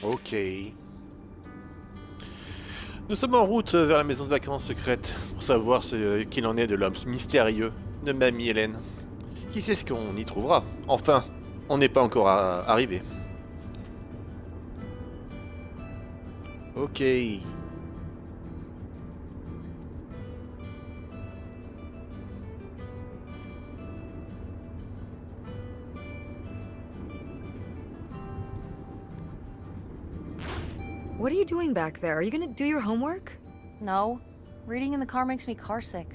Ok. Nous sommes en route vers la maison de vacances secrète pour savoir ce qu'il en est de l'homme mystérieux de Mamie Hélène. Qui sait ce qu'on y trouvera? Enfin, on n'est pas encore arrivé. Ok. What are you doing back there? Are you gonna do your homework? No. Reading in the car makes me carsick.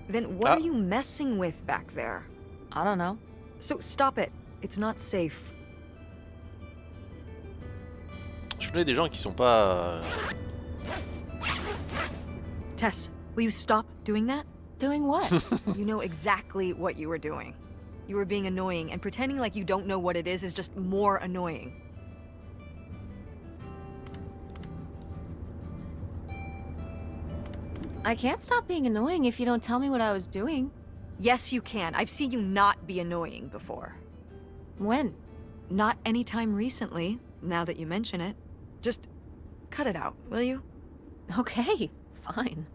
Then what are you messing with back there? I don't know. So stop it. It's not safe. Je connais des gens qui sont pas... Tess, will you stop doing that? Doing what? You know exactly what you were doing. You were being annoying, and pretending like you don't know what it is just more annoying. I can't stop being annoying if you don't tell me what I was doing. Yes, you can. I've seen you not be annoying before. When? Not anytime recently, now that you mention it. Just cut it out, will you? Okay, fine.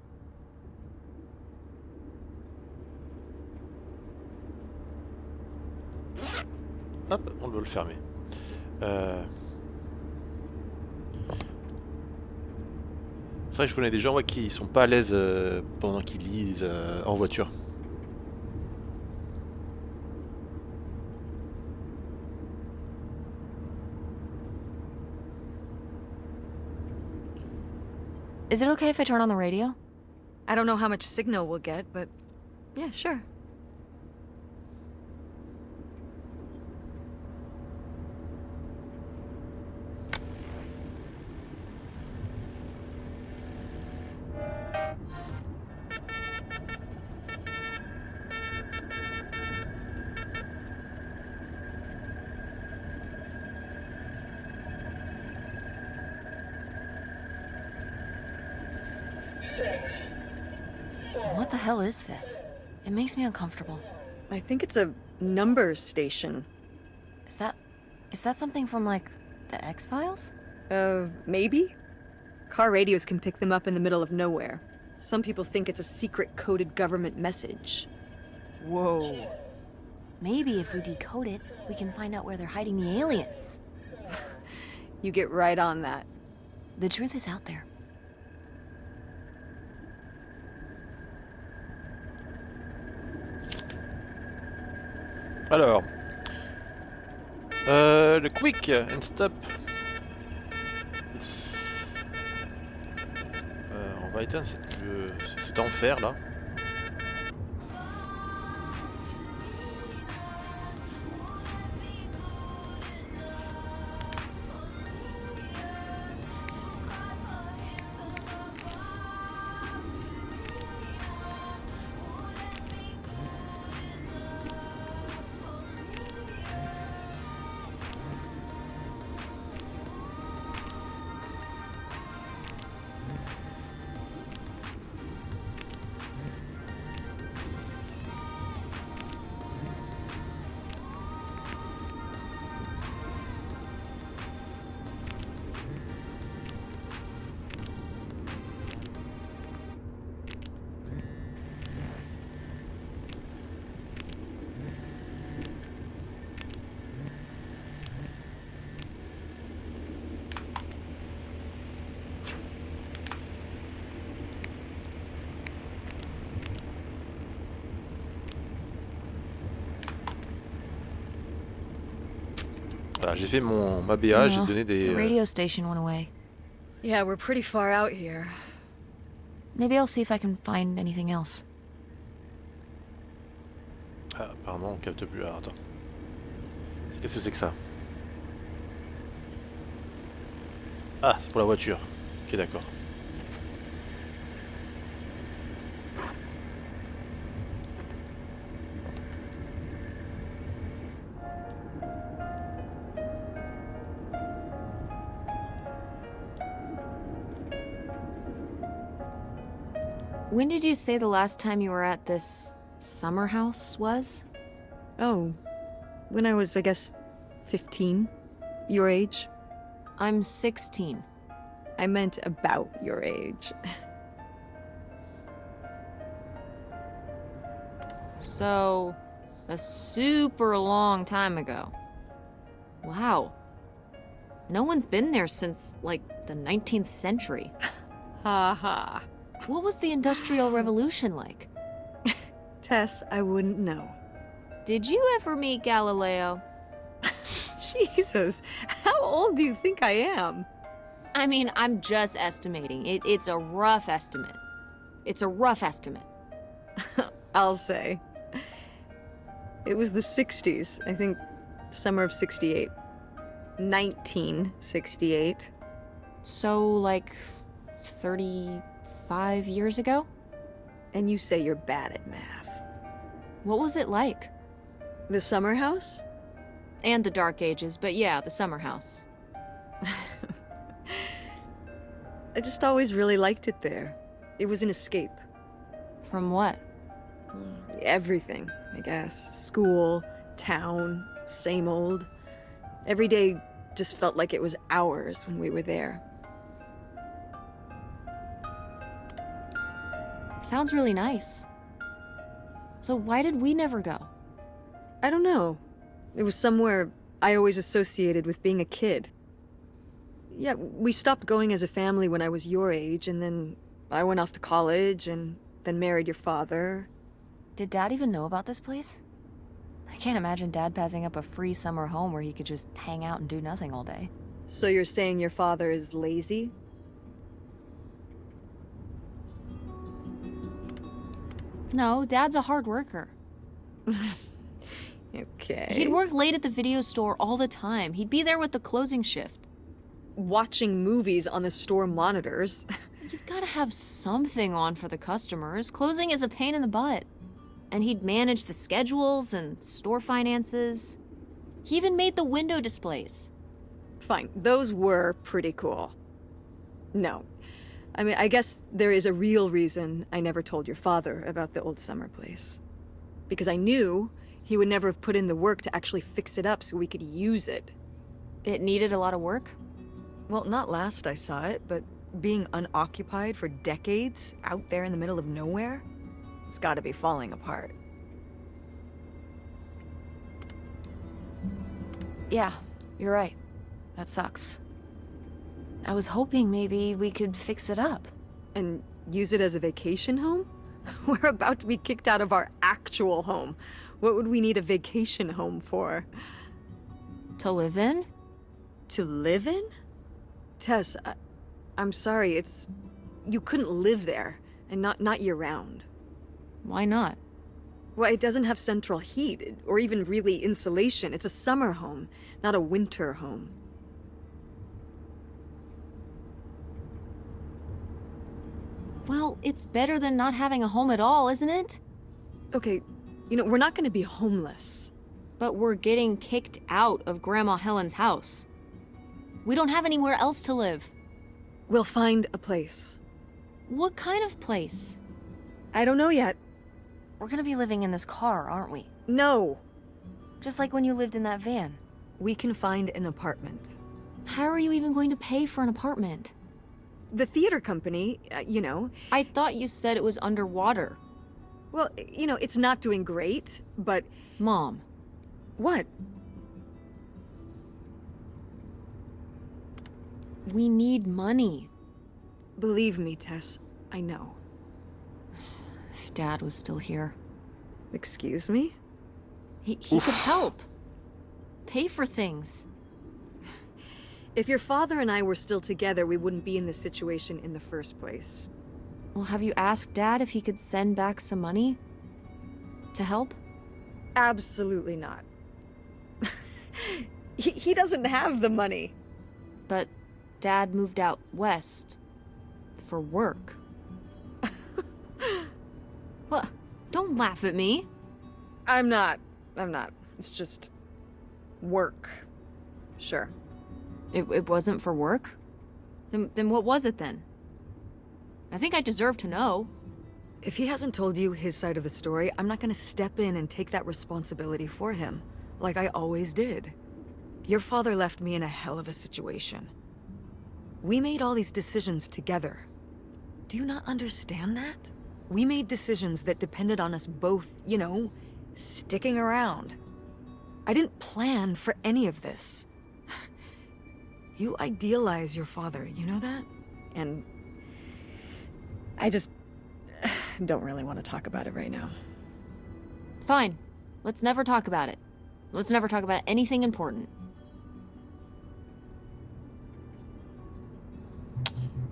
Hop, on doit le fermer. C'est vrai que je connais des gens qui sont pas à l'aise pendant qu'ils lisent en voiture. Is it okay if I turn on the radio? I don't know how much signal we'll get, but yeah, sure. What the hell is this? It makes me uncomfortable. I think it's a numbers station. Is that something from, like, the X-Files? Maybe? Car radios can pick them up in the middle of nowhere. Some people think it's a secret coded government message. Whoa. Maybe if we decode it, we can find out where they're hiding the aliens. You get right on that. The truth is out there. Alors, le quick and stop. On va éteindre cet enfer là. Voilà, j'ai fait ma BA, j'ai donné des... The radio station went away. Yeah, we're pretty far out here. Maybe I'll see if I can find anything else. Ah, apparemment on capte plus. Alors attends. Qu'est-ce que c'est que ça? Ah, c'est pour la voiture. Ok, d'accord. When did you say the last time you were at this summer house was? Oh, when I was, I guess, 15. Your age. I'm 16. I meant about your age. So, a super long time ago. Wow. No one's been there since, like, the 19th century. Ha ha. What was the Industrial Revolution like? Tess, I wouldn't know. Did you ever meet Galileo? Jesus, how old do you think I am? I mean, I'm just estimating. It's a rough estimate. It's a rough estimate. I'll say. It was the 60s, I think, summer of 68. 1968. So, like, 35 years ago? And you say you're bad at math. What was it like? The summer house? And the Dark Ages, but yeah, the summer house. I just always really liked it there. It was an escape. From what? Everything, I guess. School, town, same old. Every day just felt like it was hours when we were there. Sounds really nice. So why did we never go? I don't know. It was somewhere I always associated with being a kid. Yeah, we stopped going as a family when I was your age, and then I went off to college, and then married your father. Did Dad even know about this place? I can't imagine Dad passing up a free summer home where he could just hang out and do nothing all day. So you're saying your father is lazy? No, Dad's a hard worker. Okay. He'd work late at the video store all the time. He'd be there with the closing shift. Watching movies on the store monitors. You've got to have something on for the customers. Closing is a pain in the butt. And he'd manage the schedules and store finances. He even made the window displays. Fine, those were pretty cool. No. I mean, I guess there is a real reason I never told your father about the old summer place. Because I knew he would never have put in the work to actually fix it up so we could use it. It needed a lot of work? Well, not last I saw it, but being unoccupied for decades out there in the middle of nowhere, it's gotta be falling apart. Yeah, you're right. That sucks. I was hoping maybe we could fix it up. And use it as a vacation home? We're about to be kicked out of our actual home. What would we need a vacation home for? To live in? To live in? Tess, I'm sorry, it's... You couldn't live there, and not year-round. Why not? Well, it doesn't have central heat, or even really insulation. It's a summer home, not a winter home. Well, it's better than not having a home at all, isn't it? Okay, we're not gonna be homeless. But we're getting kicked out of Grandma Helen's house. We don't have anywhere else to live. We'll find a place. What kind of place? I don't know yet. We're gonna be living in this car, aren't we? No. Just like when you lived in that van. We can find an apartment. How are you even going to pay for an apartment? The theater company, I thought you said it was underwater. Well, it's not doing great, but... Mom. What? We need money. Believe me, Tess, I know. If Dad was still here. Excuse me? He could help. Pay for things. If your father and I were still together, we wouldn't be in this situation in the first place. Well, have you asked Dad if he could send back some money? To help? Absolutely not. He doesn't have the money. But Dad moved out west. For work. What? Don't laugh at me. I'm not. It's just... work. Sure. It wasn't for work? Then what was it then? I think I deserve to know. If he hasn't told you his side of the story, I'm not gonna step in and take that responsibility for him, like I always did. Your father left me in a hell of a situation. We made all these decisions together. Do you not understand that? We made decisions that depended on us both, you know, sticking around. I didn't plan for any of this. You idealize your father, you know that? And I just don't really want to talk about it right now. Fine. Let's never talk about it. Let's never talk about anything important.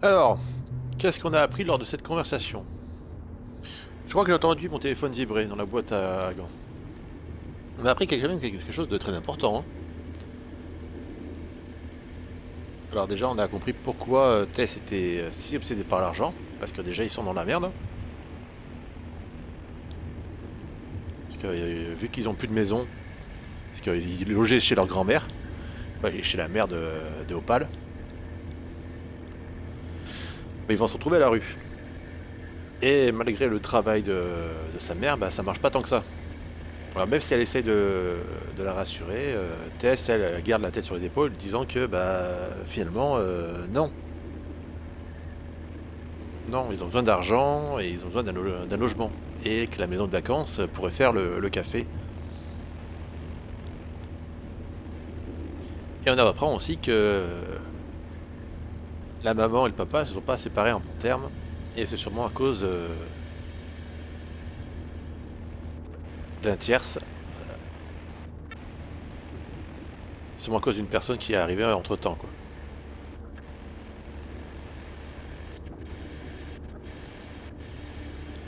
Alors, qu'est-ce qu'on a appris lors de cette conversation? Je crois que j'ai entendu mon téléphone vibrer dans la boîte à gants. On a appris quand même quelque chose de très important. Hein. Alors déjà, on a compris pourquoi Tess était si obsédé par l'argent. Parce que déjà, ils sont dans la merde. Parce que vu qu'ils ont plus de maison, parce qu'ils logeaient chez leur grand-mère, ouais, chez la mère de Opal, ils vont se retrouver à la rue. Et malgré le travail de sa mère, bah, ça marche pas tant que ça. Alors même si elle essaye de la rassurer, Tess, elle garde la tête sur les épaules, disant que bah finalement, non. Non, ils ont besoin d'argent et ils ont besoin d'un logement. Et que la maison de vacances pourrait faire le café. Et on apprend aussi que la maman et le papa ne se sont pas séparés en bons termes. Et c'est sûrement à cause d'un tierce. C'est sûrement à cause d'une personne qui est arrivée entre temps, quoi.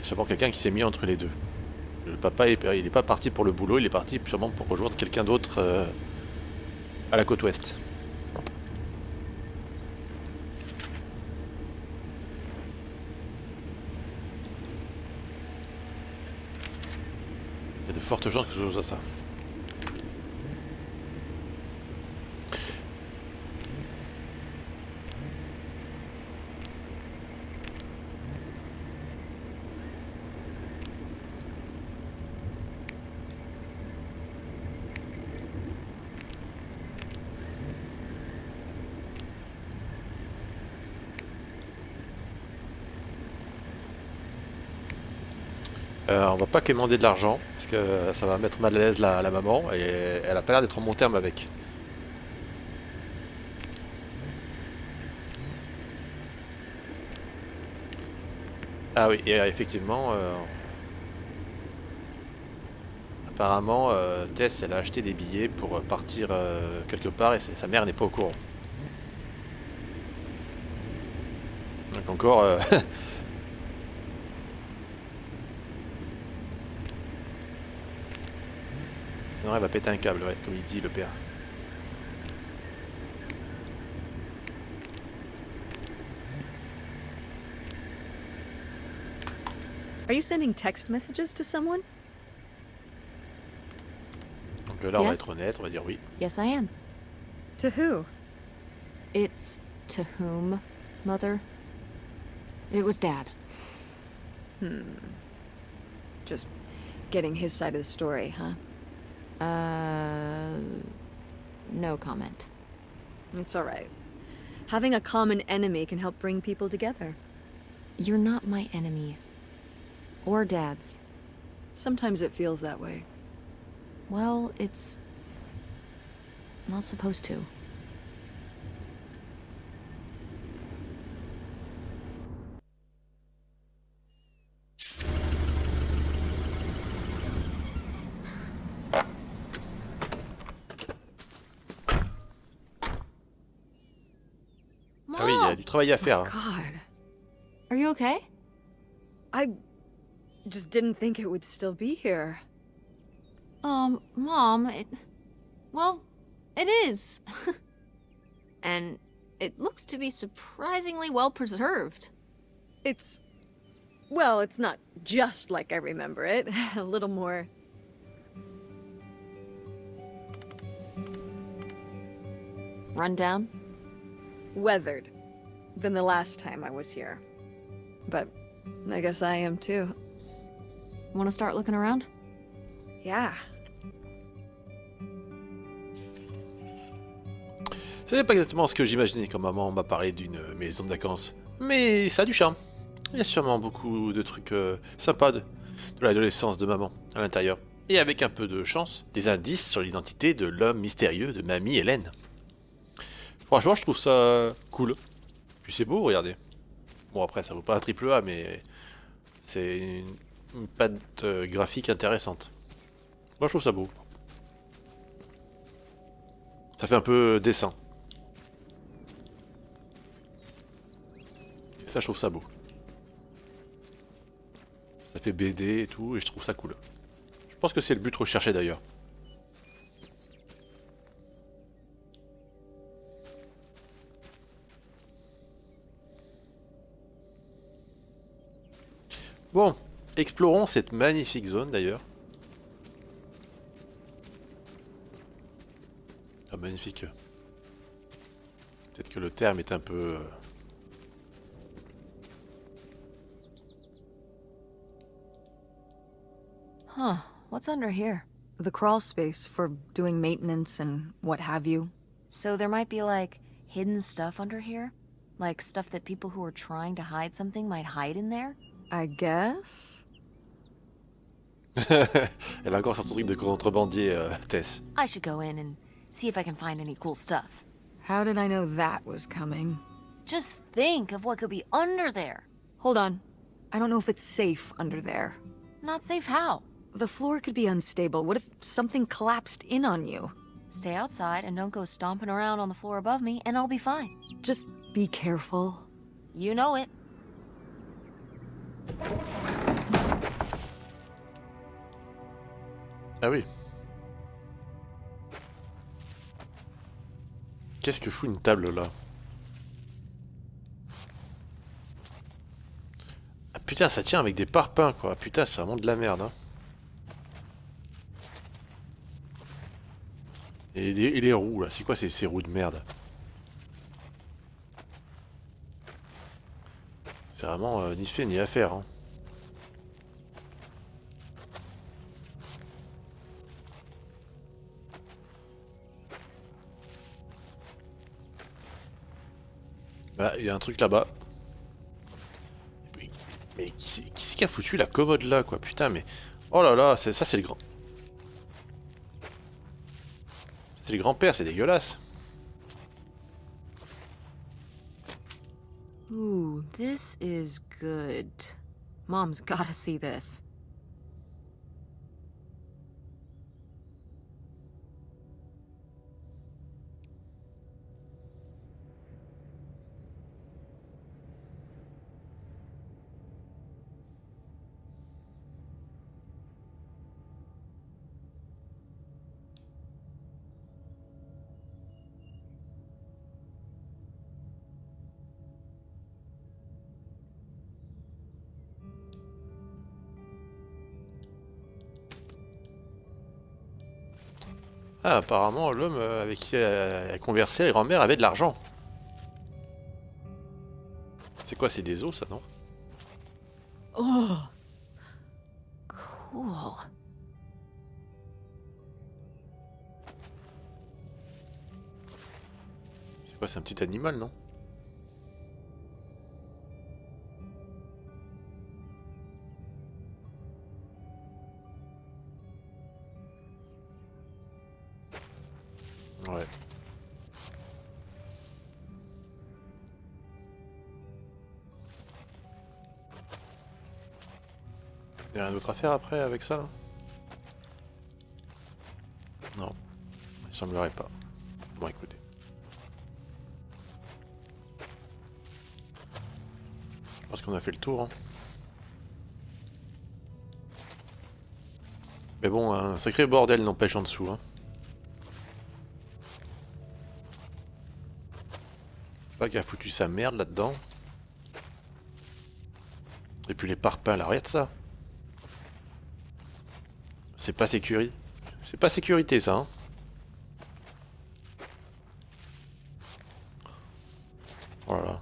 C'est sûrement quelqu'un qui s'est mis entre les deux. Le papa, il n'est pas parti pour le boulot, il est parti sûrement pour rejoindre quelqu'un d'autre à la côte ouest. Il y a de fortes chances que ce soit ça. On va pas quémander de l'argent, parce que ça va mettre mal à l'aise la maman, et elle a pas l'air d'être en bon terme avec. Ah oui, et effectivement, apparemment, Tess, elle a acheté des billets pour partir quelque part, et sa mère n'est pas au courant. Donc encore... Sinon elle va péter un câble, ouais, comme il dit le père. Are you sending text messages to someone? Donc là on va Yes. être honnête, on va dire oui. Yes, I am. To who? It's to whom, Mother? It was Dad. Just getting his side of the story, huh? No comment. It's all right. Having a common enemy can help bring people together. You're not my enemy. Or Dad's. Sometimes it feels that way. Well, it's not supposed to. Ah oui, il y a du travail à faire. Hein. God, Are you okay? I just didn't think it would still be here. Mom, well, it is. And it looks to be surprisingly well preserved. Well, it's not just like I remember it. A little more... Rundown? weathered than the last time I was here. But I guess I am too. Want to start looking around? Yeah. C'est pas exactement ce que j'imaginais quand maman m'a parlé d'une maison de vacances. Mais ça a du charme. Il y a sûrement beaucoup de trucs sympas de l'adolescence de maman à l'intérieur. Et avec un peu de chance, des indices sur l'identité de l'homme mystérieux de mamie Hélène. Franchement, je trouve ça cool. Puis c'est beau, regardez. Bon, après, ça vaut pas un triple A, mais c'est une patte graphique intéressante. Moi, je trouve ça beau. Ça fait un peu dessin. Et ça, je trouve ça beau. Ça fait BD et tout, et je trouve ça cool. Je pense que c'est le but recherché d'ailleurs. Bon, explorons cette magnifique zone d'ailleurs. Ah, magnifique. Peut-être que le terme est un peu... Huh, what's under here? The crawl space for doing maintenance and what have you. So there might be, like, hidden stuff under here? Like stuff that people who are trying to hide something might hide in there? I guess? Elle a encore son truc de contrebandier, Tess. I should go in and see if I can find any cool stuff. How did I know that was coming? Just think of what could be under there. Hold on. I don't know if it's safe under there. Not safe how? The floor could be unstable. What if something collapsed in on you? Stay outside and don't go stomping around on the floor above me, and I'll be fine. Just be careful. You know it. Ah oui. Qu'est-ce que fout une table là? Ah putain, ça tient avec des parpaings quoi. Putain, c'est vraiment de la merde. Hein. Et les roues là, c'est quoi ces roues de merde? C'est vraiment ni fait ni à faire. Hein. Bah, il y a un truc là-bas. Mais qui c'est qui a foutu la commode là, quoi? Putain, mais... Oh là là, ça c'est le grand... C'est le grand-père, c'est dégueulasse. Ooh, this is good. Mom's gotta see this. Ah, apparemment, l'homme avec qui elle a conversé, la grand-mère, avait de l'argent. C'est quoi, c'est des os, ça, non? Oh, cool. C'est quoi, c'est un petit animal, non? Ouais. Il y a rien d'autre à faire après avec ça, là? Non. Il semblerait pas. Bon, écoutez. Je pense qu'on a fait le tour, hein. Mais bon, un sacré bordel n'empêche en dessous, hein. Pas qui a foutu sa merde là-dedans. Et puis les parpaings, là, regarde ça. C'est pas sécurité. C'est pas sécurité, ça, hein. Oh là là.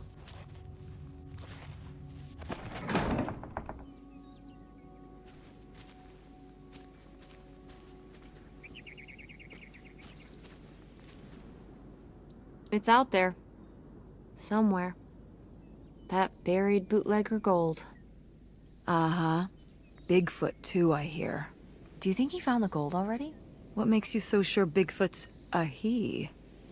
It's out there. Somewhere. That buried bootlegger gold. Uh-huh. Bigfoot, too, I hear. Do you think he found the gold already? What makes you so sure Bigfoot's a he?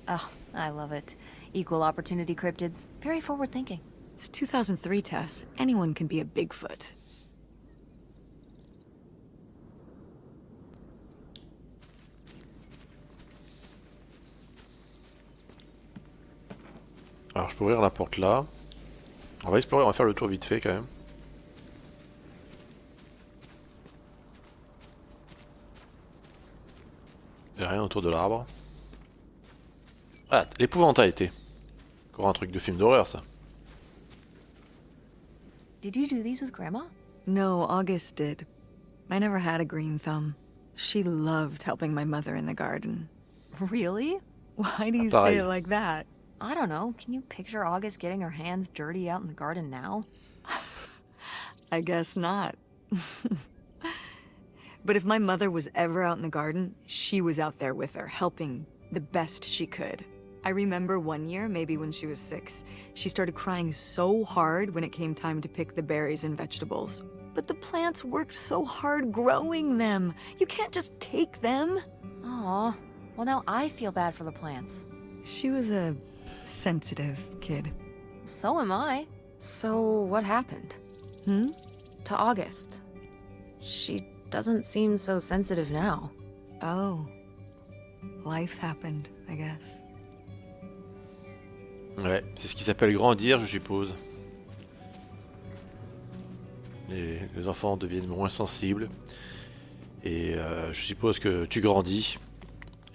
Oh, I love it. Equal opportunity cryptids. Very forward thinking. It's 2003, Tess. Anyone can be a Bigfoot. Alors je peux ouvrir la porte là. On va explorer, on va faire le tour vite fait quand même. Il n'y a rien autour de l'arbre. Ah, l'épouvantail était. Encore un truc de film d'horreur ça. Did you do these with Grandma? No, August did. I never had a green thumb. She loved helping my mother in the garden. Really? Why do you Pareil. say it like that? I don't know. Can you picture August getting her hands dirty out in the garden now? I guess not. But if my mother was ever out in the garden, she was out there with her, helping the best she could. I remember one year, maybe when she was 6, she started crying so hard when it came time to pick the berries and vegetables. But the plants worked so hard growing them. You can't just take them. Aw. Well, now I feel bad for the plants. She was a sensitive kid. So am I. So what happened? Hmm? To August. She doesn't seem so sensitive now. Oh. Life happened, I guess. Ouais, c'est ce qui s'appelle grandir, je suppose. Les enfants deviennent moins sensibles. Et je suppose que tu grandis.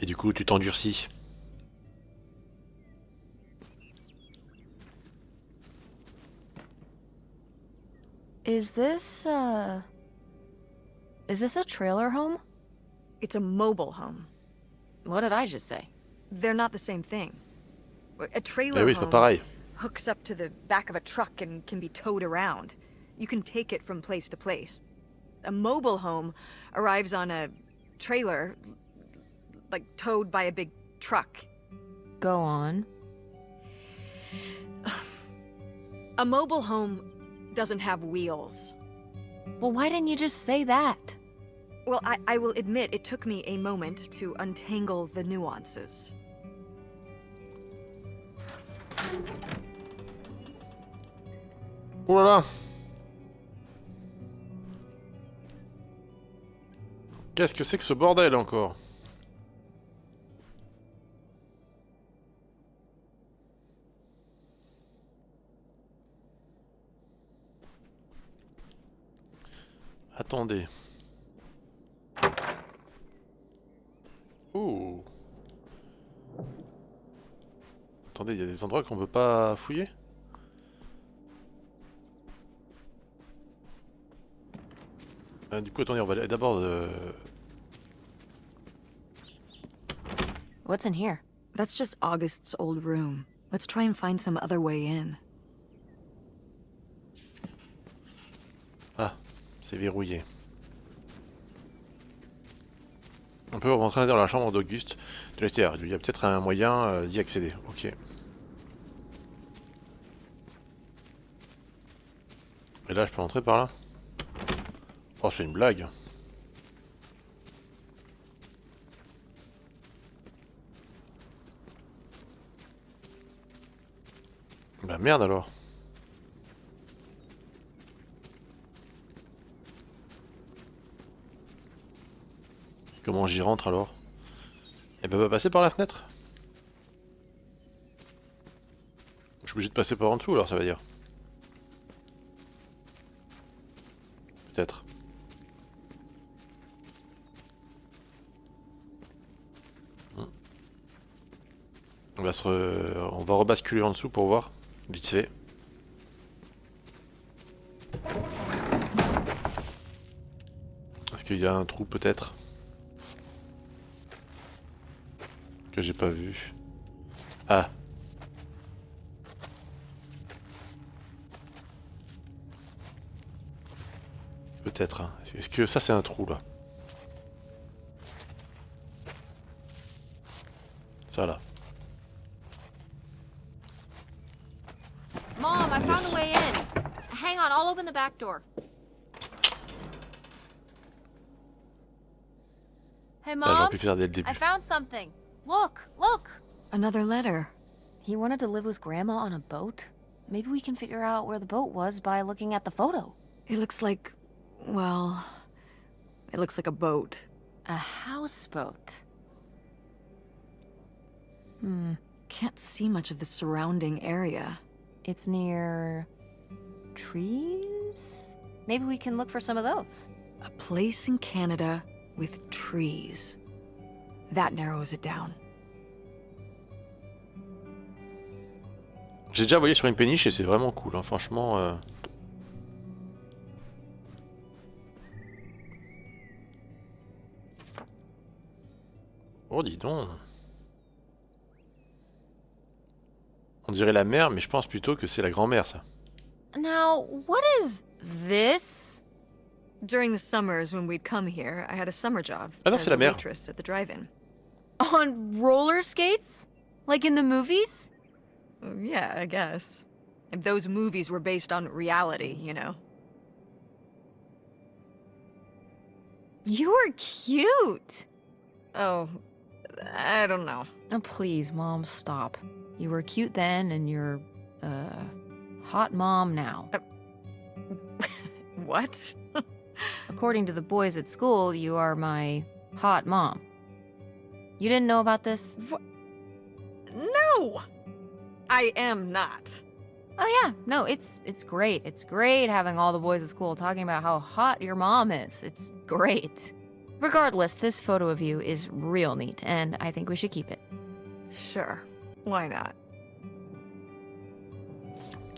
Et du coup, tu t'endurcis. Is this a trailer home? It's a mobile home. What did I just say? They're not the same thing. A trailer Eh oui, c'est pas home pareil. hooks up to the back of a truck and can be towed around. You can take it from place to place. A mobile home arrives on a trailer, like towed by a big truck. Go on. A mobile home doesn't have wheels. Well, why didn't you just say that? Well, I will admit it took me a moment to untangle the nuances. Oh là là! Qu'est-ce que c'est que ce bordel encore? Attendez. Oh. Attendez, il y a des endroits qu'on peut pas fouiller? Du coup, attendez, on va aller d'abord... What's in here? That's just August's old room. Let's try and find some other way in. Ah, c'est verrouillé. On peut rentrer dans la chambre d'Auguste de l'extérieur. Il y a peut-être un moyen d'y accéder. Ok. Et là, je peux entrer par là? Oh, c'est une blague. Bah merde alors. Comment j'y rentre alors? Elle peut pas passer par la fenêtre? Je suis obligé de passer par en dessous alors ça veut dire. Peut-être. On va rebasculer en dessous pour voir, vite fait. Est-ce qu'il y a un trou peut-être? Que j'ai pas vu. Ah. Peut-être. Hein. Est-ce que ça c'est un trou là? Ça là. Mom, I found Yes. a way in. Hang on, I'll open the back door. Hey, Ah, j'aurais Mom, pu faire dès le I début. found something. Look. Another letter. He wanted to live with Grandma on a boat. Maybe we can figure out where the boat was by looking at the photo. It looks like, well, it looks like a boat. A houseboat. Can't see much of the surrounding area. It's near trees? Maybe we can look for some of those. A place in Canada with trees. That narrows it down. J'ai déjà voyé sur une péniche et c'est vraiment cool, hein, franchement. Oh, dis donc. On dirait la mer, mais je pense plutôt que c'est la grand-mère, ça. Now, what is this? During the summers when we'd come here, I had a summer job Ah non, as c'est la a mer. waitress at the drive-in. On roller skates? Like in the movies? Yeah, I guess. If those movies were based on reality, you know. You're cute. Oh, I don't know. Oh, please, Mom, stop. You were cute then, and you're, hot mom now. What? According to the boys at school, you are my hot mom. You didn't know about this? No! I am not. Oh yeah, no, it's great. It's great having all the boys at school talking about how hot your mom is. It's great. Regardless, this photo of you is real neat, and I think we should keep it. Sure. Why not?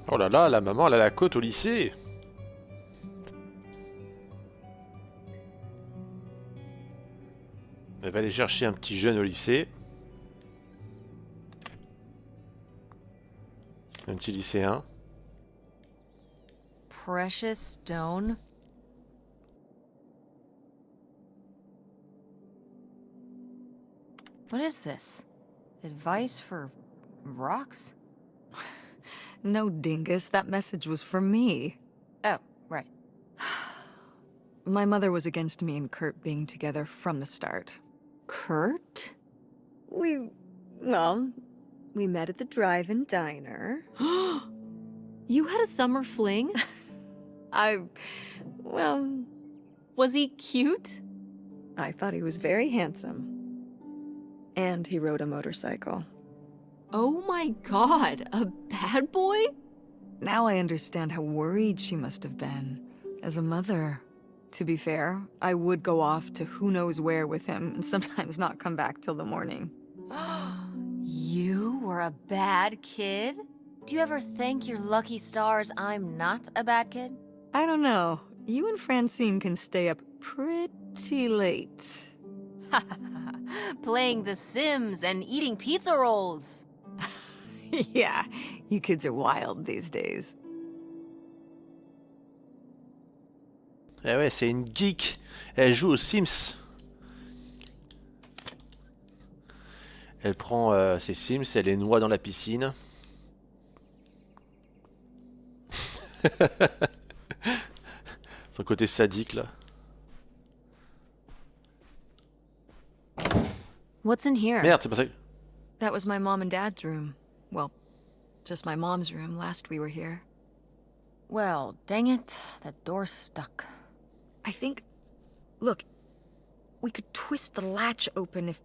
Oh là là, la maman, elle a la côte au lycée. Elle va aller chercher un petit jeune au lycée. Un petit lycéen. Precious stone. What is this? Advice for rocks? No, dingus. That message was for me. Oh, right. My mother was against me and Kurt being together from the start. Kurt? We met at the drive-in diner. You had a summer fling? Was he cute? I thought he was very handsome. And he rode a motorcycle. Oh my god, a bad boy? Now I understand how worried she must have been as a mother. To be fair, I would go off to who knows where with him and sometimes not come back till the morning. You were a bad kid? Do you ever thank your lucky stars I'm not a bad kid? I don't know. You and Francine can stay up pretty late. Playing The Sims and eating pizza rolls. Yeah, you kids are wild these days. Eh ouais, c'est une geek. Elle joue aux Sims. Elle prend ses Sims, elle les noie dans la piscine. Son côté sadique, là. What's in here? Merde, c'est pas ça. That was my mom and dad's room. Well, just my mom's room last we were here. Well, dang it, that door's stuck. I think... Look, we could twist the latch open if...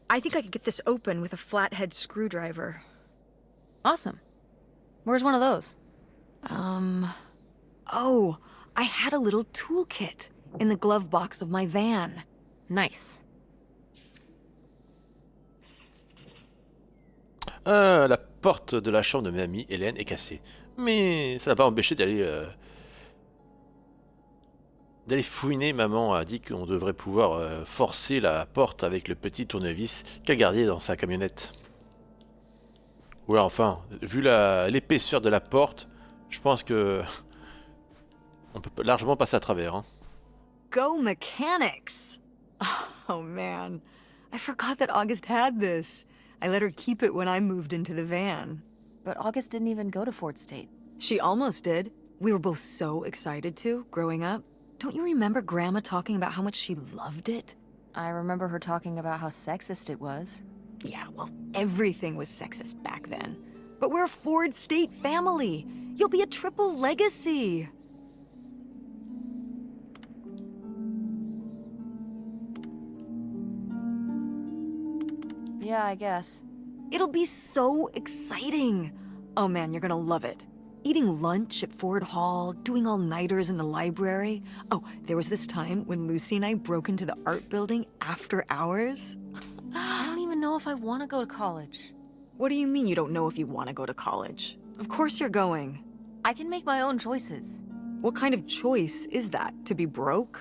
I think I could get this open with a flathead screwdriver. Awesome. Where's one of those? Oh, I had a little toolkit in the glove box of my van. Nice. La porte de la chambre de ma amie Hélène est cassée. Mais ça n'a pas empêché d'aller fouiner. Maman a dit qu'on devrait pouvoir forcer la porte avec le petit tournevis qu'elle gardait dans sa camionnette. Ouais, enfin, vu l'épaisseur de la porte, je pense que on peut largement passer à travers. Hein. Go mechanics! Oh man, I forgot that August had this. I let her keep it when I moved into the van. But August didn't even go to Fort State. She almost did. We were both so excited to, growing up. Don't you remember Grandma talking about how much she loved it? I remember her talking about how sexist it was. Yeah, well, everything was sexist back then. But we're a Ford State family. You'll be a triple legacy. Yeah, I guess. It'll be so exciting. Oh man, you're gonna love it. Eating lunch at Ford Hall, doing all-nighters in the library. Oh, there was this time when Lucy and I broke into the art building after hours. I don't even know if I want to go to college. What do you mean you don't know if you want to go to college? Of course you're going. I can make my own choices. What kind of choice is that? To be broke?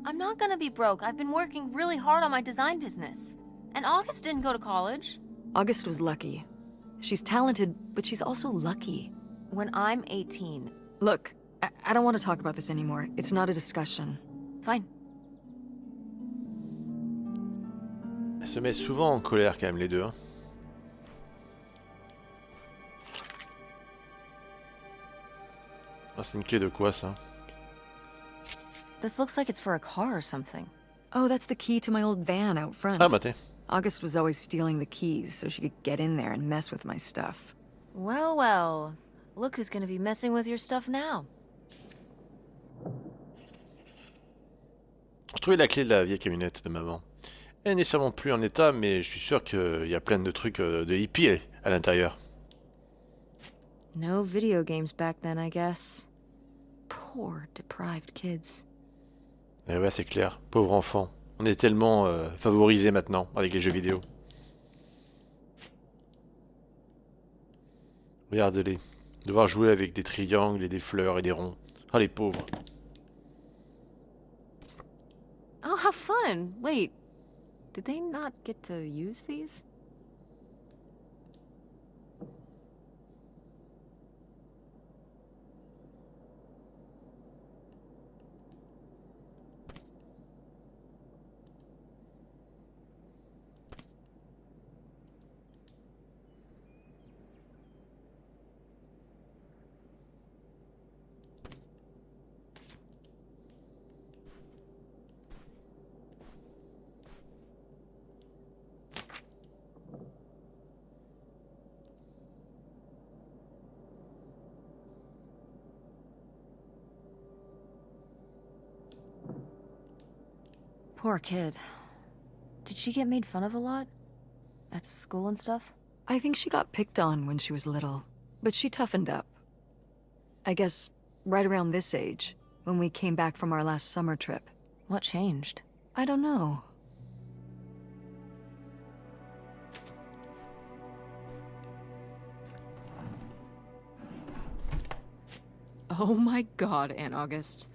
I'm not gonna be broke. I've been working really hard on my design business. And August didn't go to college. August was lucky. She's talented, but she's also lucky. When I'm 18. Look, I don't want to talk about this anymore. It's not a discussion. Fine. Elle se met souvent en colère quand même les deux. Hein. Ah, c'est une clé de quoi ça? This looks like it's for a car or something. Oh, that's the key to my old van out front. Ah bah tiens. August was always stealing the keys so she could get in there and mess with my stuff. Well, well. Look who's gonna be messing with your stuff now. J'ai trouvé la clé de la vieille camionnette de maman. Elle n'est sûrement plus en état, mais je suis sûr qu'il y a plein de trucs de hippie à l'intérieur. No video games back then, I guess. Poor, deprived kids. Et ouais, c'est clair. Pauvre enfant. On est tellement favorisés maintenant avec les jeux vidéo. Regardez-les. Devoir jouer avec des triangles et des fleurs et des ronds. Ah, les pauvres. Oh, how fun! Wait, did they not get to use these? Poor kid. Did she get made fun of a lot? At school and stuff? I think she got picked on when she was little, but she toughened up. I guess right around this age, when we came back from our last summer trip. What changed? I don't know. Oh my god, Aunt August.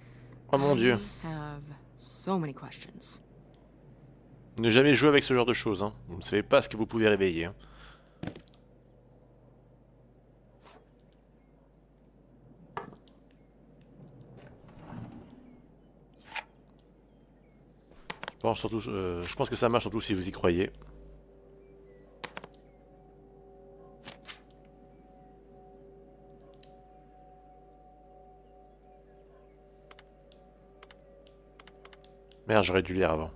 Oh mon Dieu. I have so many questions. Ne jamais jouer avec ce genre de choses. Hein. Vous ne savez pas ce que vous pouvez réveiller. Hein. Je pense que ça marche surtout si vous y croyez. Merde, j'aurais dû lire avant.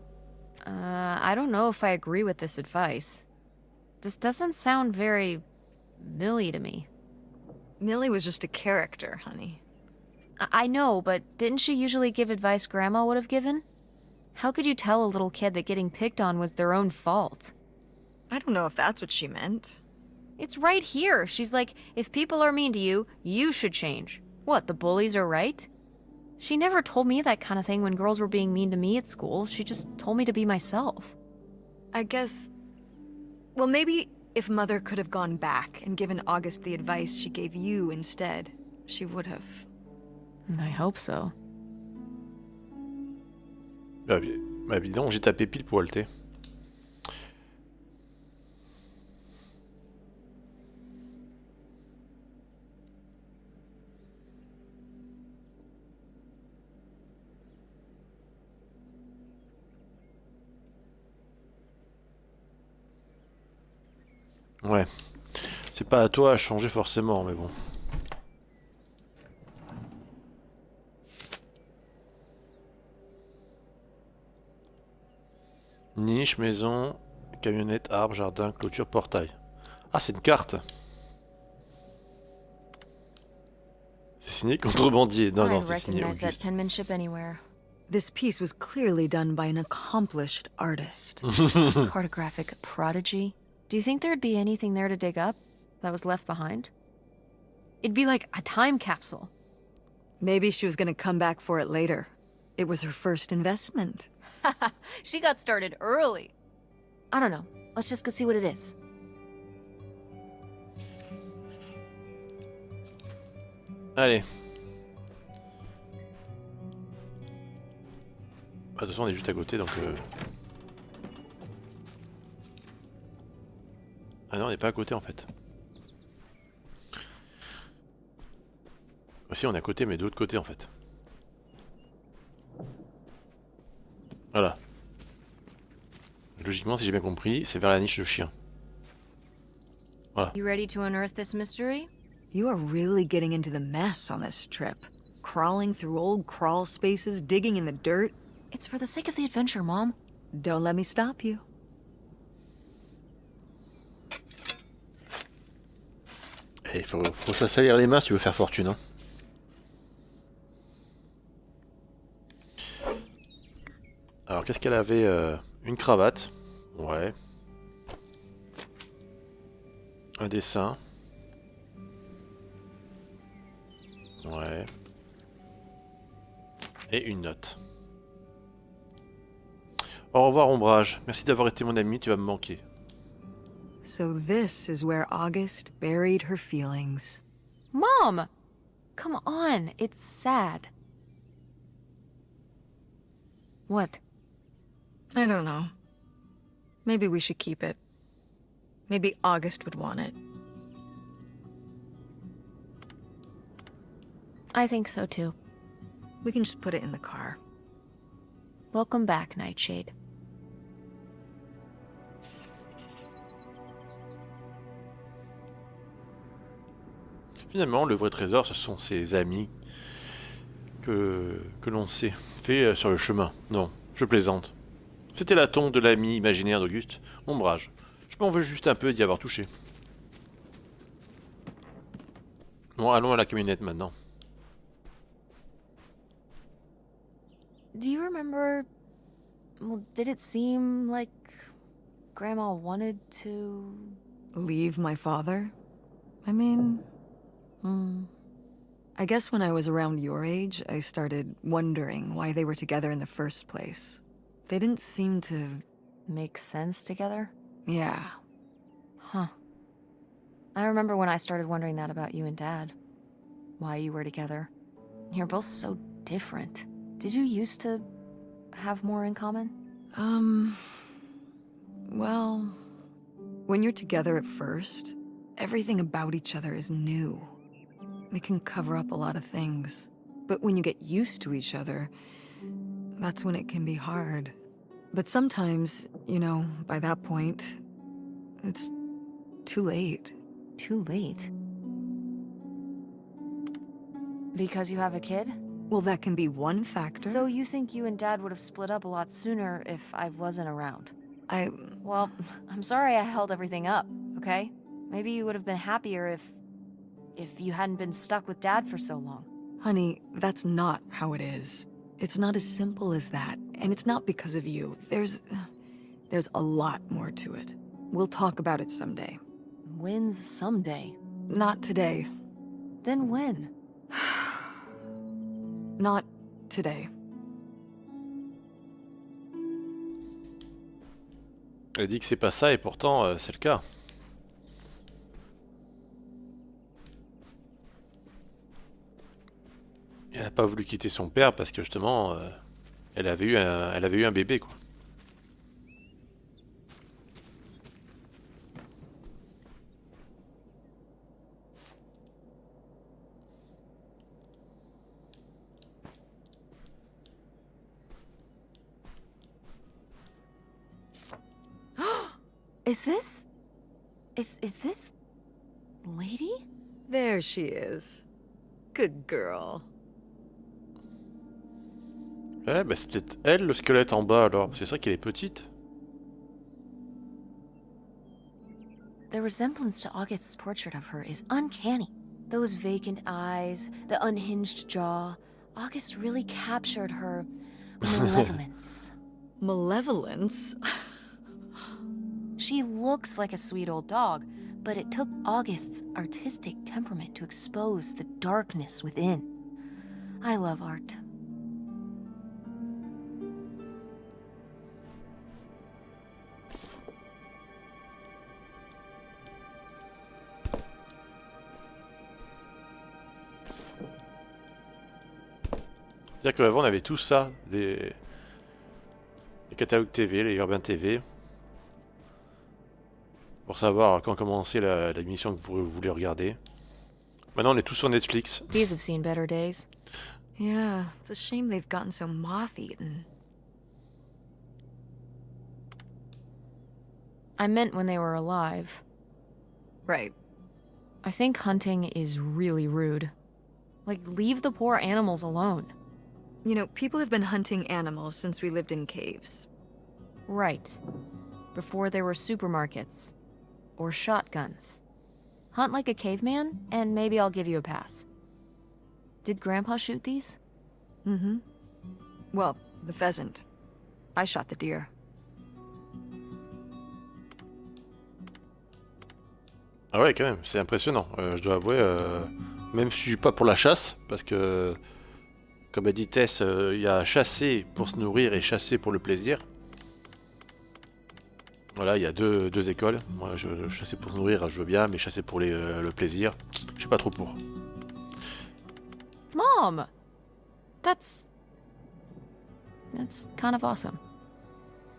I don't know if I agree with this advice. This doesn't sound very Millie to me. Millie was just a character, honey. I know, but didn't she usually give advice Grandma would have given? How could you tell a little kid that getting picked on was their own fault? I don't know if that's what she meant. It's right here. She's like, if people are mean to you, you should change. What, the bullies are right? She never told me that kind of thing when girls were being mean to me at school. She just told me to be myself. I guess... Well, maybe if Mother could have gone back and given August the advice she gave you instead, she would have. I hope so. Bah, dis donc, j'ai tapé pile pour Alté. Ouais. C'est pas à toi à changer forcément, mais bon. Niche, maison, camionnette, arbre, jardin, clôture, portail. Ah, c'est une carte. C'est signé contrebandier. Non, non, I'd c'est signé recognize that Auguste. penmanship anywhere. This piece was clearly done by an accomplished artist. Cartographic prodigy. Do you think there'd be anything there to dig up that was left behind? It'd be like a time capsule. Maybe she was gonna come back for it later. It was her first investment. She got started early. I don't know. Let's just go see what it is. Allez. Bah, de toute façon, on est juste à côté, donc... Ah non, on n'est pas à côté, en fait. Bah, si, on est à côté, mais de l'autre côté, en fait. Voilà. Logiquement, si j'ai bien compris, c'est vers la niche de chien. Voilà. You ready to unearth this mystery? You are really getting into the mess on this trip. Crawling through old crawl spaces, digging in the dirt. It's for the sake of the adventure, Mom. Don't let me stop you. Il faut ça salir les mains si tu veux faire fortune. Hein. Alors, qu'est-ce qu'elle avait une cravate. Ouais. Un dessin. Ouais. Et une note. Au revoir, Ombrage. Merci d'avoir été mon ami, tu vas me manquer. So this is where August buried her feelings. Mom! Come on, it's sad. What? I don't know. Maybe we should keep it. Maybe August would want it. I think so too. We can just put it in the car. Welcome back, Nightshade. Finalement, le vrai trésor, ce sont ses amis que l'on s'est fait sur le chemin. Non, je plaisante. C'était la tombe de l'ami imaginaire d'Auguste, Ombrage. Je m'en veux juste un peu d'y avoir touché. Bon, allons à la camionnette maintenant. Do you remember... Well, did it seem like Grandma wanted to... Leave my father? I mean... I guess when I was around your age, I started wondering why they were together in the first place. They didn't seem to... Make sense together? Yeah. Huh. I remember when I started wondering that about you and Dad. Why you were together. You're both so different. Did you used to have more in common? Well... When you're together at first, everything about each other is new. It can cover up a lot of things. But when you get used to each other, that's when it can be hard. But sometimes, you know, by that point, it's too late. Too late. Because you have a kid? Well, that can be one factor. So you think you and Dad would have split up a lot sooner if I wasn't around? Well, I'm sorry I held everything up, okay? Maybe you would have been happier if you hadn't been stuck with Dad for so long. Honey, that's not how it is. It's not as simple as that, and it's not because of you. There's a lot more to it. We'll talk about it someday. When's someday? Not today. Then when? Not today. Elle dit que c'est pas ça et pourtant c'est le cas. Elle n'a pas voulu quitter son père parce que justement elle avait eu un bébé quoi. Is this... Is this... lady? There she is. Good girl. Ouais, bah c'est peut-être elle le squelette en bas alors. C'est ça qu'elle est petite. The resemblance to August's portrait of her is uncanny. Those vacant eyes, the unhinged jaw. August really captured her malevolence. Malevolence? She looks like a sweet old dog, but it took August's artistic temperament to expose the darkness within. I love art. C'est-à-dire qu'avant on avait tout ça, les catalogues TV, les Urbain TV, pour savoir quand commencer l'émission que vous voulez regarder. Maintenant on est tous sur Netflix. These have seen better days. Yeah, it's a shame they've gotten so moth-eaten. I meant when they were alive. Right. I think hunting is really rude. Like, leave the poor animals alone. You know, people have been hunting animals since we lived in caves. Right. Before there were supermarkets. Or shotguns. Hunt like a caveman, and maybe I'll give you a pass. Did Grandpa shoot these? Mm-hmm. Well, the pheasant. I shot the deer. Ah ouais, quand même, c'est impressionnant. Je dois avouer, même si je suis pas pour la chasse, parce que, comme a dit Tess, il y a chasser pour se nourrir et chasser pour le plaisir. Voilà, il y a deux écoles. Moi, chasser pour se nourrir, je veux bien, mais chasser pour le plaisir, je suis pas trop pour. Mom! That's kind of awesome.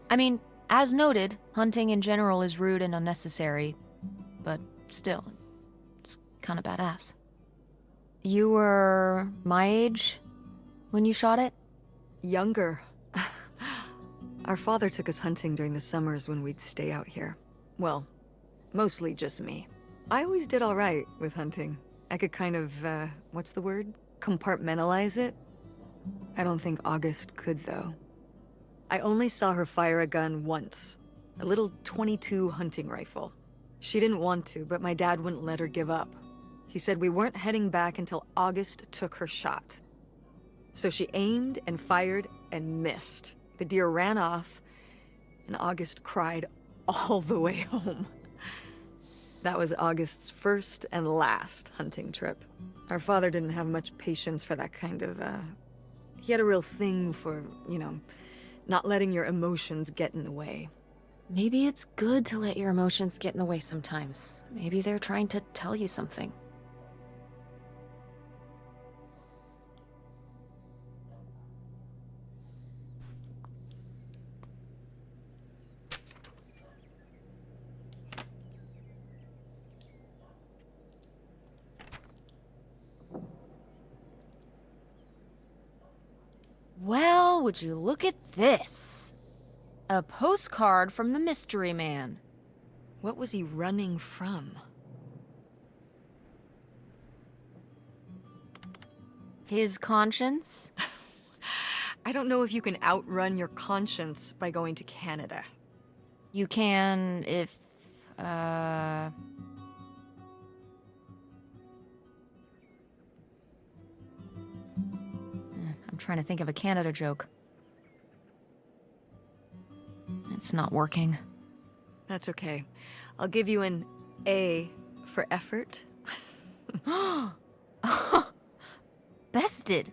I mean, as noted, hunting in general is rude and unnecessary, but still, it's kind of badass. You were my age when you shot it? Younger. Our father took us hunting during the summers when we'd stay out here. Well, mostly just me. I always did all right with hunting. I could kind of, what's the word? Compartmentalize it? I don't think August could, though. I only saw her fire a gun once. A little .22 hunting rifle. She didn't want to, but my dad wouldn't let her give up. He said we weren't heading back until August took her shot. So she aimed and fired and missed. The deer ran off, and August cried all the way home. That was August's first and last hunting trip. Our father didn't have much patience for that kind of, He had a real thing for, you know, not letting your emotions get in the way. Maybe it's good to let your emotions get in the way sometimes. Maybe they're trying to tell you something. Well, would you look at this? A postcard from the mystery man. What was he running from? His conscience? I don't know if you can outrun your conscience by going to Canada. You can if, I'm trying to think of a Canada joke. It's not working. That's okay. I'll give you an A for effort. Bested.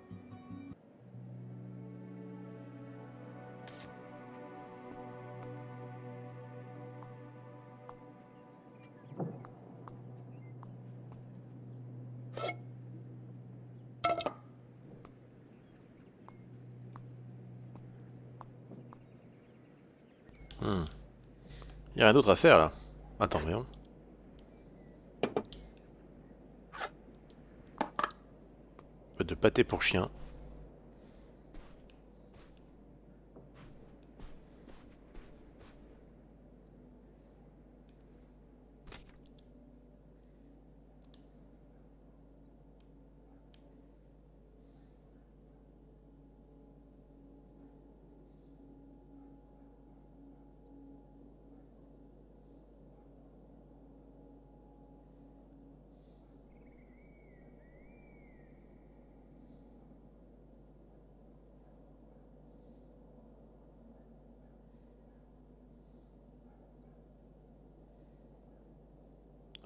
Il y a rien d'autre à faire là. Attends, voyons. Un peu de pâté pour chien.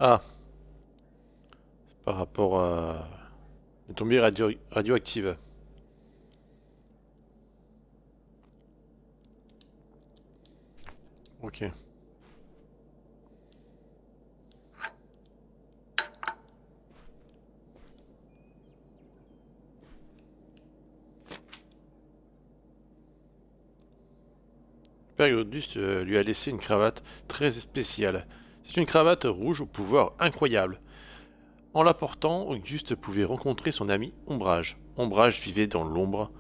Ah, c'est par rapport à les tombées radioactives. Ok. Periodus lui a laissé une cravate très spéciale. C'est une cravate rouge au pouvoir incroyable. En la portant, Auguste pouvait rencontrer son ami Ombrage. Ombrage vivait dans l'ombre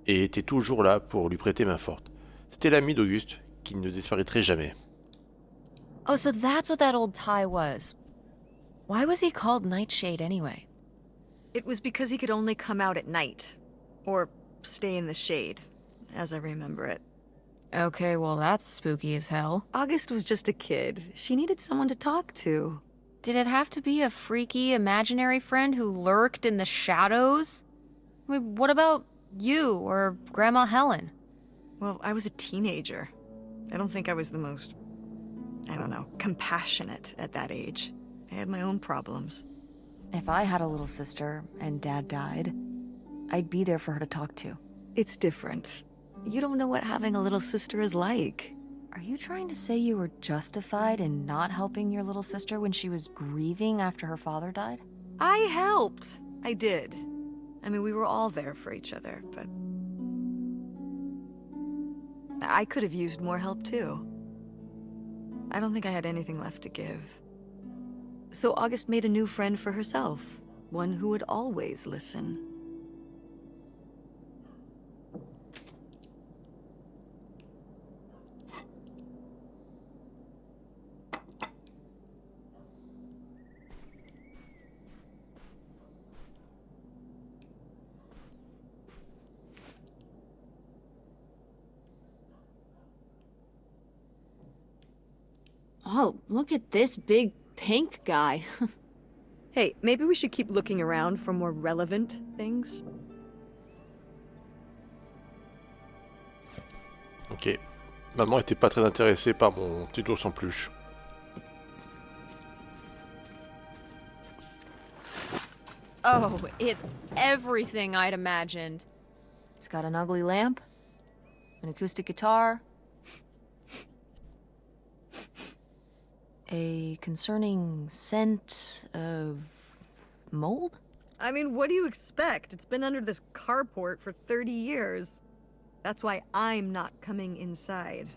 et était toujours là pour lui prêter main forte. C'était l'ami d'Auguste qui ne disparaîtrait jamais. Oh, so that's what that old tie was. Why was he called Nightshade anyway? It was because he could only come out at night. Or stay in the shade, as I remember it. Okay, well, that's spooky as hell. August was just a kid. She needed someone to talk to. Did it have to be a freaky, imaginary friend who lurked in the shadows? I mean, what about you or Grandma Helen? Well, I was a teenager. I don't think I was the most, I don't know, compassionate at that age. I had my own problems. If I had a little sister and Dad died, I'd be there for her to talk to. It's different. You don't know what having a little sister is like. Are you trying to say you were justified in not helping your little sister when she was grieving after her father died? I helped. I did. I mean, we were all there for each other, but I could have used more help too. I don't think I had anything left to give. So August made a new friend for herself, one who would always listen. Oh, look at this big pink guy. Hey, maybe we should keep looking around for more relevant things. Ok. Maman était pas très intéressée par mon petit ours en peluche. Oh, it's everything I'd imagined. It's got an ugly lamp, an acoustic guitar, a concerning scent of mold? I mean, what do you expect? It's been under this carport for 30 years. That's why I'm not coming inside.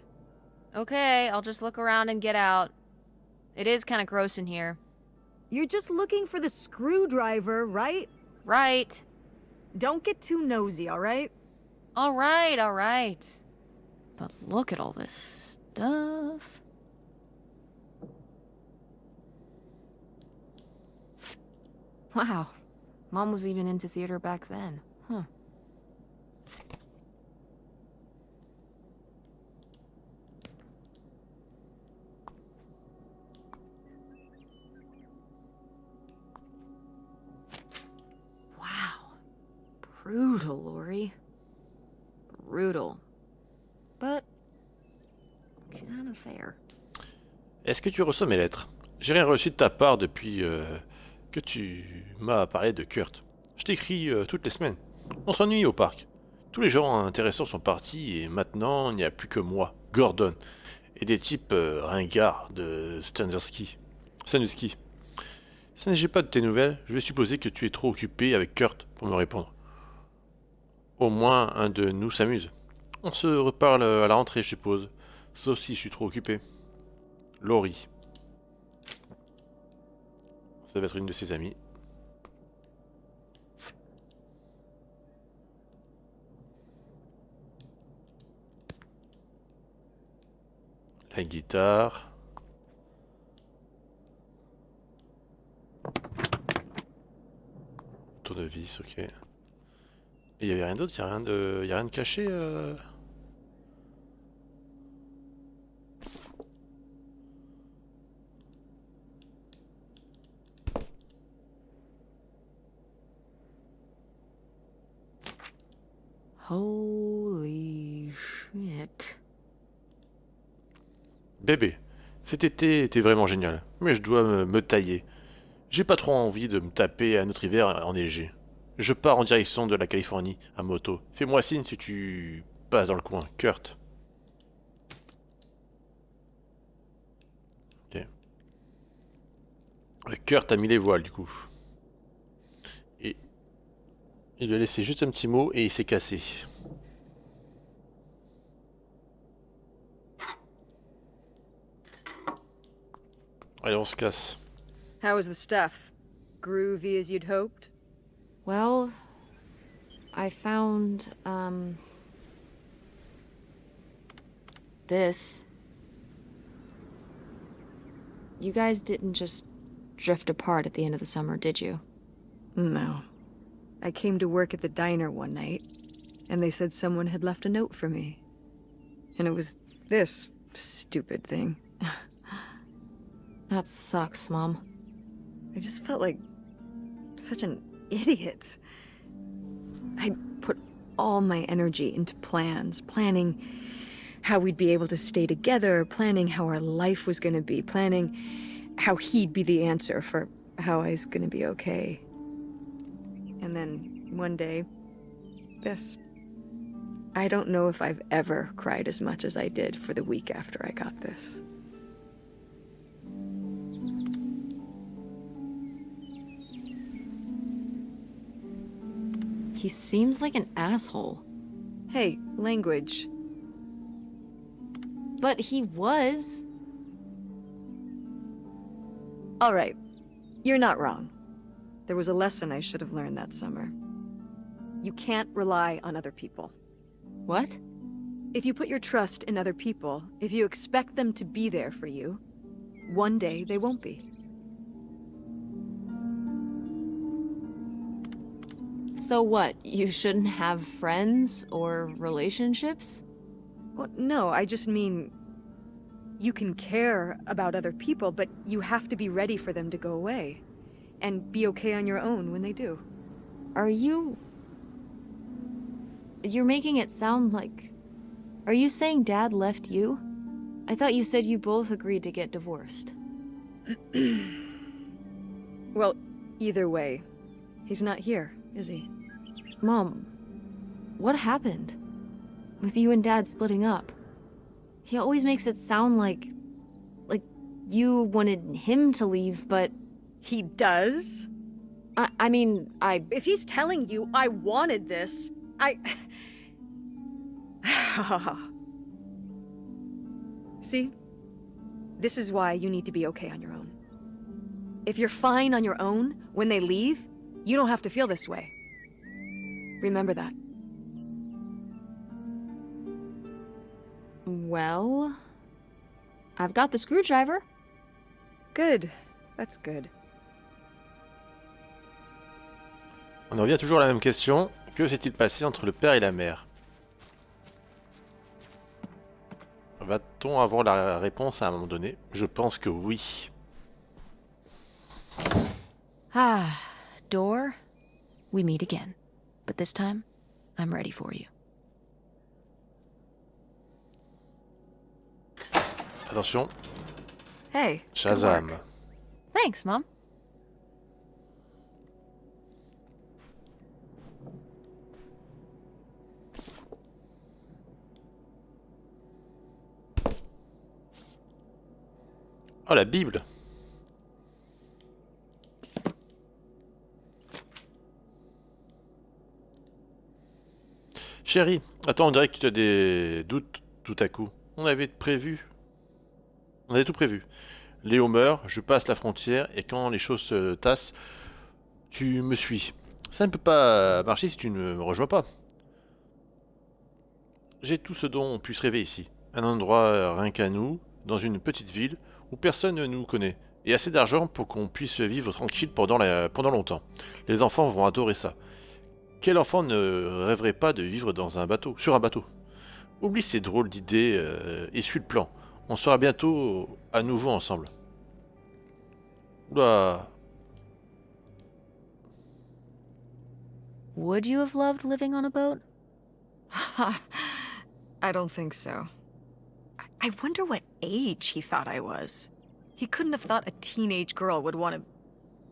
Okay, I'll just look around and get out. It is kind of gross in here. You're just looking for the screwdriver, right? Right. Don't get too nosy, all right? All right, all right. But look at all this stuff. Wow. Mom was even into theater back then. Huh. Wow. Brutal, Lori. Brutal. But kind of fair. Est-ce que tu reçois mes lettres? J'ai rien reçu de ta part depuis que tu m'as parlé de Kurt. Je t'écris toutes les semaines. On s'ennuie au parc. Tous les gens intéressants sont partis et maintenant il n'y a plus que moi, Gordon, et des types ringards de Standerski. Sanuski. Si j'ai pas de tes nouvelles, je vais supposer que tu es trop occupé avec Kurt pour me répondre. Au moins un de nous s'amuse. On se reparle à la rentrée, je suppose. Sauf si je suis trop occupé. Laurie. Ça va être une de ses amies. La guitare. Tournevis, ok. Et il y avait rien d'autre, il y a rien de caché Holy shit. Bébé, cet été était vraiment génial. Mais je dois me tailler. J'ai pas trop envie de me taper un autre hiver enneigé. Je pars en direction de la Californie, à moto. Fais-moi signe si tu passes dans le coin, Kurt. Ok. Kurt a mis les voiles, du coup. Et il lui a laissé juste un petit mot et il s'est cassé. Allez, on se casse. How was the stuff? Groovy as you'd hoped? Well, I found, this. You guys didn't just drift apart at the end of the summer, did you? No. I came to work at the diner one night, and they said someone had left a note for me. And it was this stupid thing. That sucks, Mom. I just felt like such an idiot. I'd put all my energy into plans, planning how we'd be able to stay together, planning how our life was going to be, planning how he'd be the answer for how I was going to be okay. And then one day, this. I don't know if I've ever cried as much as I did for the week after I got this. He seems like an asshole. Hey, language. But he was. All right, you're not wrong. There was a lesson I should have learned that summer. You can't rely on other people. What? If you put your trust in other people, if you expect them to be there for you, one day they won't be. So what? You shouldn't have friends or relationships? Well, no, I just mean you can care about other people, but you have to be ready for them to go away. And be okay on your own when they do. Are you... You're making it sound like... Are you saying Dad left you? I thought you said you both agreed to get divorced. Well, either way, he's not here, is he? Mom, what happened? With you and Dad splitting up? He always makes it sound like you wanted him to leave, but... He does? I mean, If he's telling you I wanted this, See? This is why you need to be okay on your own. If you're fine on your own, when they leave, you don't have to feel this way. Remember that. Well... I've got the screwdriver. Good. That's good. On en revient toujours à la même question. Que s'est-il passé entre le père et la mère? Va-t-on avoir la réponse à un moment donné? Je pense que oui. Ah, door, we meet again. But this time, I'm ready for you. Attention, Hey. good Shazam. work. Thanks, Mom. Oh, la Bible! Chérie, attends, on dirait que tu as des doutes tout à coup. On avait prévu. On avait tout prévu. Léo meurt, je passe la frontière, et quand les choses se tassent, tu me suis. Ça ne peut pas marcher si tu ne me rejoins pas. J'ai tout ce dont on puisse rêver ici. Un endroit rien qu'à nous, dans une petite ville, où personne ne nous connaît. Et assez d'argent pour qu'on puisse vivre tranquille pendant longtemps. Les enfants vont adorer ça. Quel enfant ne rêverait pas de vivre dans un bateau, sur un bateau? Oublie ces drôles d'idées et suis le plan. On sera bientôt à nouveau ensemble. Oula. Would you have loved living on a boat? I don't think so. I wonder what age he thought I was. He couldn't have thought a teenage girl would want to...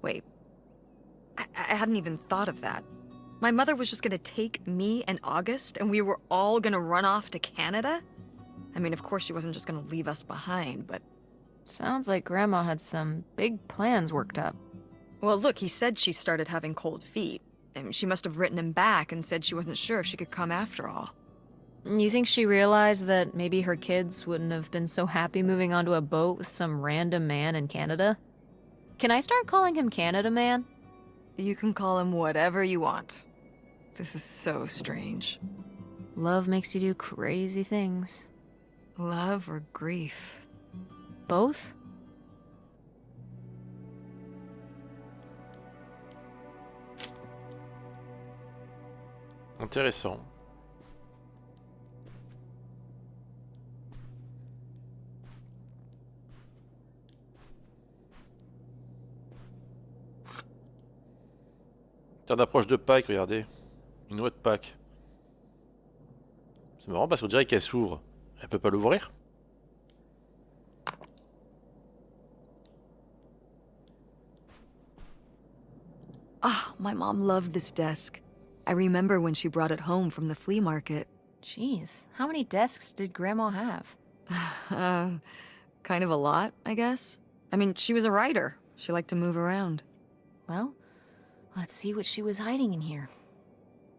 Wait. I hadn't even thought of that. My mother was just gonna take me and August, and we were all gonna run off to Canada? I mean, of course she wasn't just gonna leave us behind, but... Sounds like Grandma had some big plans worked up. Well, look, he said she started having cold feet. And she must have written him back and said she wasn't sure if she could come after all. You think she realized that maybe her kids wouldn't have been so happy moving onto a boat with some random man in Canada? Can I start calling him Canada Man? You can call him whatever you want. This is so strange. Love makes you do crazy things. Love or grief? Both? Intéressant. On approche de Pâques, regardez. Une noix de Pâques. C'est marrant parce qu'on dirait qu'elle s'ouvre. Elle peut pas l'ouvrir? Ah, my mom loved this desk. I remember when she brought it home from the flea market. Jeez, how many desks did Grandma have? Kind of a lot, I guess. I mean, she was a writer. She liked to move around. Well, let's see what she was hiding in here.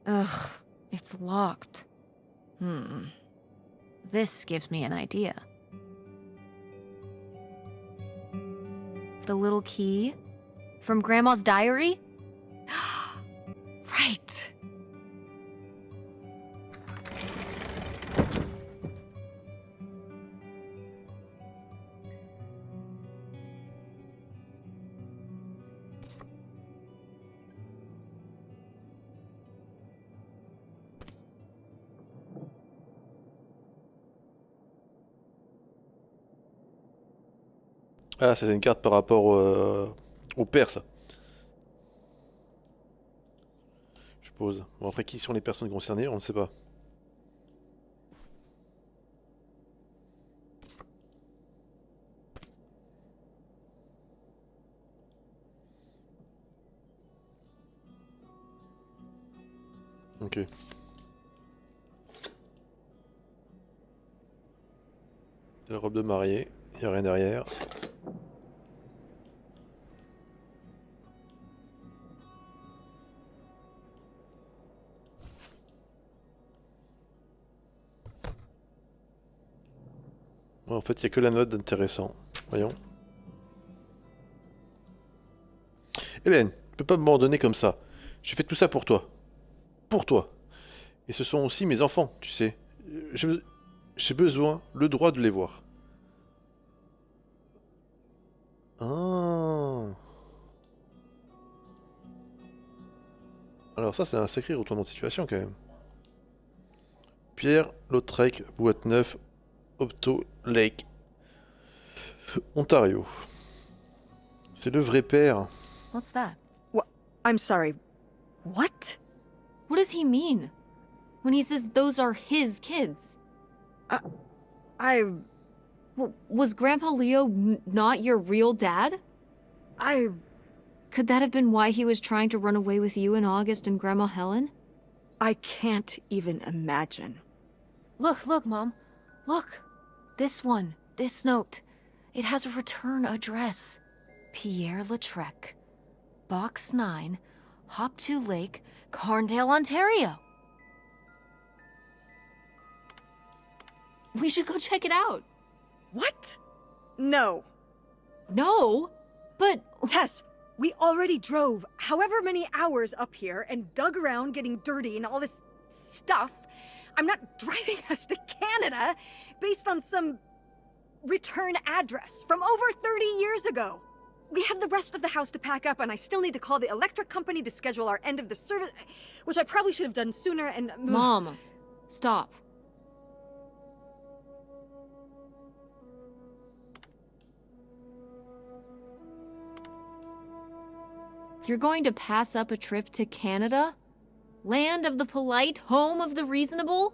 Ugh, it's locked. This gives me an idea. The little key? From Grandma's diary? Right. Ah, c'est une carte par rapport au père, ça. Je suppose. Bon, après, qui sont les personnes concernées, on ne sait pas. Ok. La robe de mariée, il n'y a rien derrière. En fait, il n'y a que la note d'intéressant. Voyons. Hélène, tu peux pas m'abandonner comme ça. J'ai fait tout ça pour toi. Pour toi. Et ce sont aussi mes enfants, tu sais. J'ai besoin, le droit de les voir. Ah. Alors ça, c'est un sacré retournement de situation quand même. Pierre Lautrec, boîte 9, Opto Lake, Ontario. C'est le vrai père. What's that? What? I'm sorry. What? What does he mean? When he says those are his kids? Was Grandpa Leo not your real dad? Could that have been why he was trying to run away with you in August and Grandma Helen? I can't even imagine. Look, Mom. Look. This one. This note. It has a return address. Pierre Lautrec. Box 9, Hop 2 Lake, Carndale, Ontario. We should go check it out. What? No. No? But... Tess, we already drove however many hours up here and dug around getting dirty and all this stuff. I'm not driving us to Canada based on some return address from over 30 years ago. We have the rest of the house to pack up, and I still need to call the electric company to schedule our end of the service, which I probably should have done sooner and... Mom, stop. You're going to pass up a trip to Canada? Land of the polite, home of the reasonable?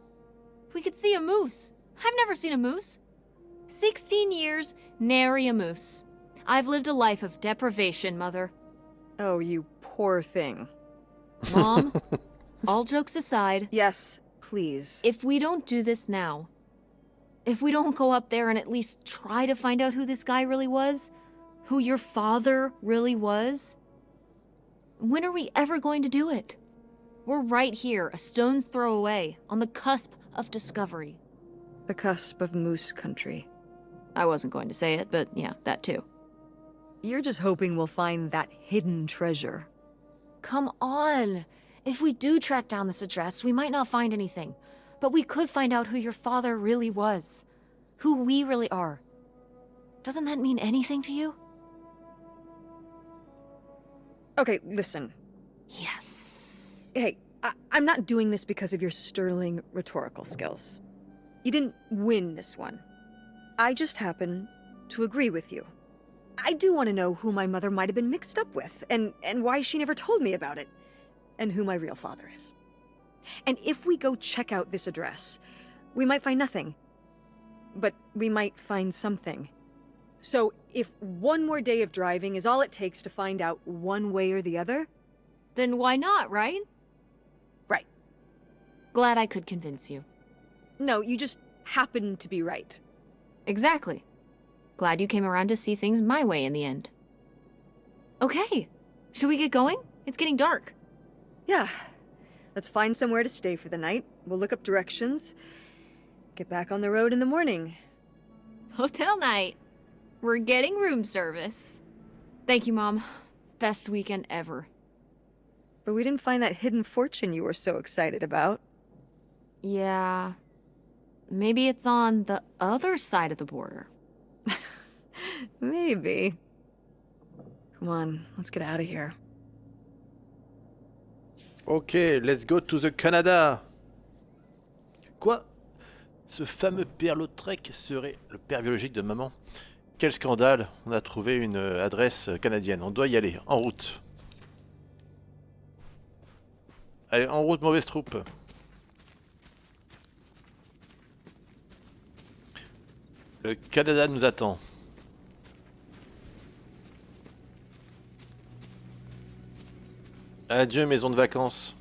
We could see a moose. I've never seen a moose. 16 years, nary a moose. I've lived a life of deprivation, Mother. Oh, you poor thing. Mom, all jokes aside, Yes, please. if we don't do this now, if we don't go up there and at least try to find out who this guy really was, who your father really was, when are we ever going to do it? We're right here, a stone's throw away, on the cusp of discovery. The cusp of moose country. I wasn't going to say it, but yeah, that too. You're just hoping we'll find that hidden treasure. Come on! If we do track down this address, we might not find anything. But we could find out who your father really was. Who we really are. Doesn't that mean anything to you? Okay, listen. Yes. Hey, I'm not doing this because of your sterling rhetorical skills. You didn't win this one. I just happen to agree with you. I do want to know who my mother might have been mixed up with, and why she never told me about it, and who my real father is. And if we go check out this address, we might find nothing. But we might find something. So if one more day of driving is all it takes to find out one way or the other... Then why not, right? Right. Glad I could convince you. No, you just happen to be right. Exactly. Glad you came around to see things my way in the end. Okay, should we get going? It's getting dark. Yeah. Let's find somewhere to stay for the night. We'll look up directions. Get back on the road in the morning. Hotel night. We're getting room service. Thank you, Mom. Best weekend ever. But we didn't find that hidden fortune you were so excited about. Yeah. Maybe it's on the other side of the border. Maybe. Come on, let's get out of here. Ok, let's go to the Canada. Quoi? Ce fameux père Lautrec serait le père biologique de maman? Quel scandale! On a trouvé une adresse canadienne. On doit y aller. En route. Allez, en route, mauvaise troupe. Le Canada nous attend. Adieu, maison de vacances.